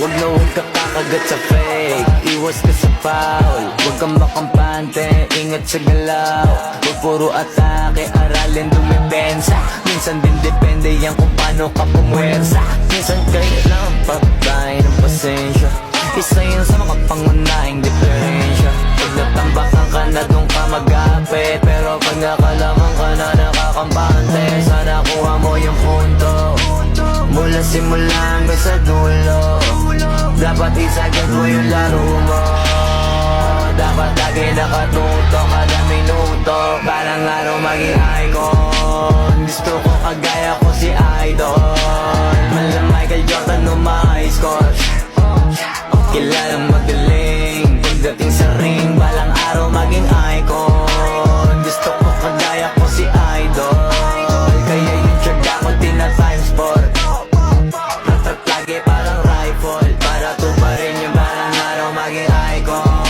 Huwag na huwag ka kakagat sa fake, iwas ka sa foul. Huwag kang makampante, ingat sa galaw. Huwag puro atake, aralin dumipensa. Minsan din depende yan kung paano ka pumwersa. Minsan kailangan pagkain ng pasensya, isa yun sa mga pangunahing diferensya. Pag natambakan ka na doon ka mag-apit, pero pag nakalaman ka na nakakampante, sana kuha mo yung punto mula simula hanggang sa dulo. Dapat isagad mo yung laro mo, dapat lagi nakatuto kada minuto. Parang araw maging icon, gusto ko kagaya ko si Idol. Mala Michael Jordan no ma-high score, kilalang magaling pagdating sa ring. Balang araw maging icon, gusto ko kagaya ko si Idol. Kaya yung tsaga ko tina-times 4, lagi parang rifle, para tuparin yung balang araw maging icon.